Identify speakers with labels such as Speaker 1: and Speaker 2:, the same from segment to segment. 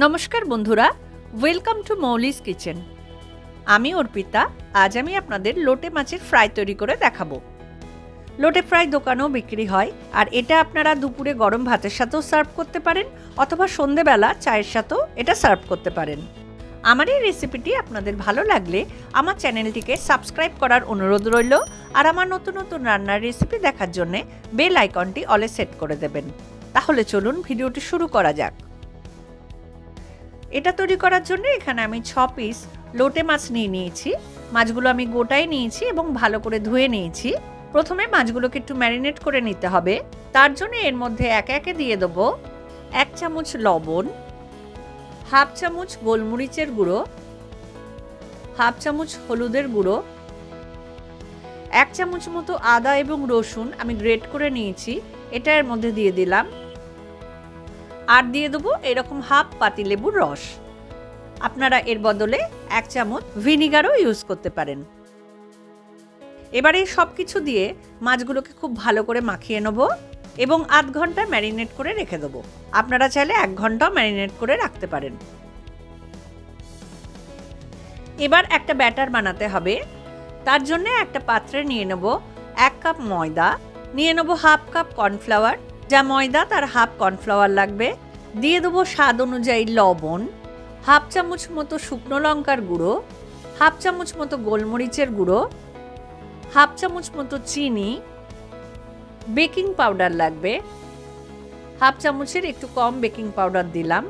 Speaker 1: নমস্কার বন্ধুরা, welcome to মৌলিস kitchen. আমি অর্পিতা। আজ আমি আপনাদের লোটে মাছের ফ্রাই তৈরি করে দেখাবো। লোটে ফ্রাই দোকানেও বিক্রি হয়, আর এটা আপনারা দুপুরে গরম ভাতের সাথেও সার্ভ করতে পারেন অথবা সন্ধেবেলা চায়ের সাথেও এটা সার্ভ করতে পারেন। আমার এই রেসিপিটি আপনাদের ভালো লাগলে আমার চ্যানেলটিকে সাবস্ক্রাইব করার অনুরোধ রইল, আর আমার নতুন নতুন রান্নার রেসিপি দেখার জন্য বেল আইকনটি অলে সেট করে দেবেন। তাহলে চলুন ভিডিওটি শুরু করা যাক। এটা তৈরি করার জন্য এখানে আমি 6 পিস লোটে মাছ নিয়েছি। মাছগুলো আমি গোটাই নিয়েছি এবং ভালো করে ধুয়ে নিয়েছি। প্রথমে মাছগুলোকে একটু ম্যারিনেট করে নিতে হবে। তার জন্য এর মধ্যে একে একে দিয়ে দেবো 1 চামচ লবণ, হাফ চামচ গোলমরিচের গুঁড়ো, হাফ চামচ হলুদের গুঁড়ো, 1 চামচ মতো আদা এবং রসুন আমি গ্রেট করে নিয়েছি, এটা এর মধ্যে দিয়ে দিলাম। আর দিয়ে দেবো এরকম হাফ পাতিলেবুর রস। আপনারা এর বদলে 1 চামচ ভিনিগারও ইউজ করতে পারেন। এবারে সব কিছু দিয়ে মাছগুলোকে খুব ভালো করে মাখিয়ে নেব এবং আধ ঘন্টা ম্যারিনেট করে রেখে দেবো। আপনারা চাইলে 1 ঘন্টাও ম্যারিনেট করে রাখতে পারেন। এবার একটা ব্যাটার বানাতে হবে। তার জন্য একটা পাত্রে নিয়ে নেব 1 কাপ ময়দা, নিয়ে নেব হাফ কাপ কর্নফ্লাওয়ার, যা ময়দা তার হাফ কর্নফ্লাওয়ার লাগবে। দিয়ে দেবো স্বাদ অনুযায়ী লবণ, হাফ চামচ মতো শুকনো লঙ্কার গুঁড়ো, হাফ চামচ মতো গোলমরিচের গুঁড়ো, হাফ চামচ মতো চিনি, বেকিং পাউডার লাগবে, হাফ চামচের একটু কম বেকিং পাউডার দিলাম।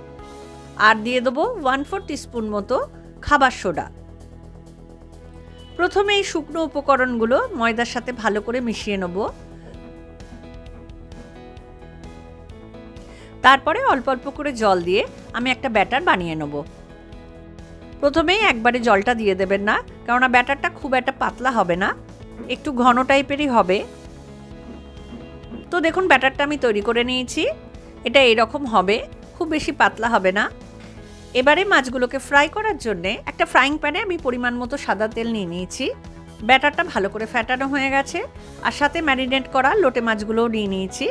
Speaker 1: আর দিয়ে দেবো 1/4 টিস্পুন মতো খাবার সোডা। প্রথমে এই শুকনো উপকরণগুলো ময়দার সাথে ভালো করে মিশিয়ে নেব। তারপরে অল্প অল্প করে জল দিয়ে আমি একটা ব্যাটার বানিয়ে নেব। প্রথমেই একবারে জলটা দিয়ে দেবেন না, কেননা ব্যাটারটা খুব একটা পাতলা হবে না, একটু ঘন টাইপেরই হবে। তো দেখুন ব্যাটারটা আমি তৈরি করে নিয়েছি, এটা এরকম হবে, খুব বেশি পাতলা হবে না। এবারে মাছগুলোকে ফ্রাই করার জন্য একটা ফ্রাইং প্যানে আমি পরিমাণ মতো সাদা তেল নিয়ে নিয়েছি। ব্যাটারটা ভালো করে ফ্যাটানো হয়ে গেছে, আর সাথে ম্যারিনেট করা লোটে মাছগুলোও নিয়ে নিয়েছি।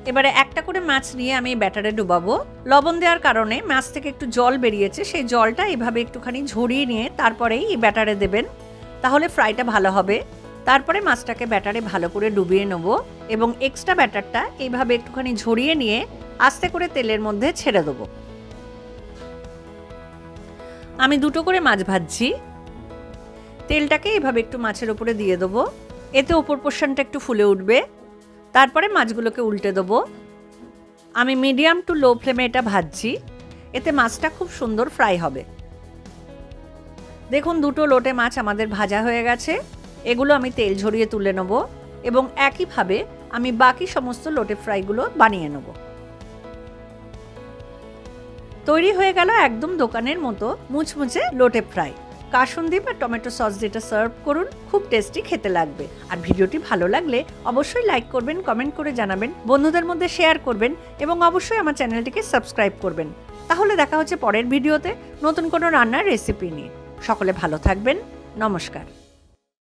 Speaker 1: এবারে একটা করে মাছ নিয়ে আমি ব্যাটারে ডুবাবো। লবণ দেওয়ার কারণে মাছ থেকে একটু জল বেরিয়েছে, সেই জলটা এইভাবে একটুখানি ঝরিয়ে নিয়ে তারপরেই এই ব্যাটারে দেবেন, তাহলে ফ্রাইটা ভালো হবে। তারপরে মাছটাকে ব্যাটারে ভালো করে ডুবিয়ে নেব এবং এক্সট্রা ব্যাটারটা এইভাবে একটুখানি ঝরিয়ে নিয়ে আস্তে করে তেলের মধ্যে ছেড়ে দেবো। আমি 2টো করে মাছ ভাজছি। তেলটাকে এইভাবে একটু মাছের উপরে দিয়ে দেবো, এতে ওপর পোর্শনটা একটু ফুলে উঠবে। তারপরে মাছগুলোকে উল্টে দেবো। আমি মিডিয়াম টু লো ফ্লেমে এটা ভাজছি, এতে মাছটা খুব সুন্দর ফ্রাই হবে। দেখুন 2টো লোটে মাছ আমাদের ভাজা হয়ে গেছে। এগুলো আমি তেল ঝরিয়ে তুলে নেব এবং একইভাবে আমি বাকি সমস্ত লোটে ফ্রাইগুলো বানিয়ে নেব। তৈরি হয়ে গেল একদম দোকানের মতো মুচমুচে লোটে ফ্রাই। কাসুন্দি বা টমেটো সস যেটা সার্ভ করুন, খুব টেস্টি খেতে লাগবে। আর ভিডিওটি ভালো লাগলে অবশ্যই লাইক করবেন, কমেন্ট করে জানাবেন, বন্ধুদের মধ্যে শেয়ার করবেন এবং অবশ্যই আমার চ্যানেলটিকে সাবস্ক্রাইব করবেন। তাহলে দেখা হচ্ছে পরের ভিডিওতে নতুন কোনো রান্নার রেসিপি নিয়ে। সকলে ভালো থাকবেন। নমস্কার।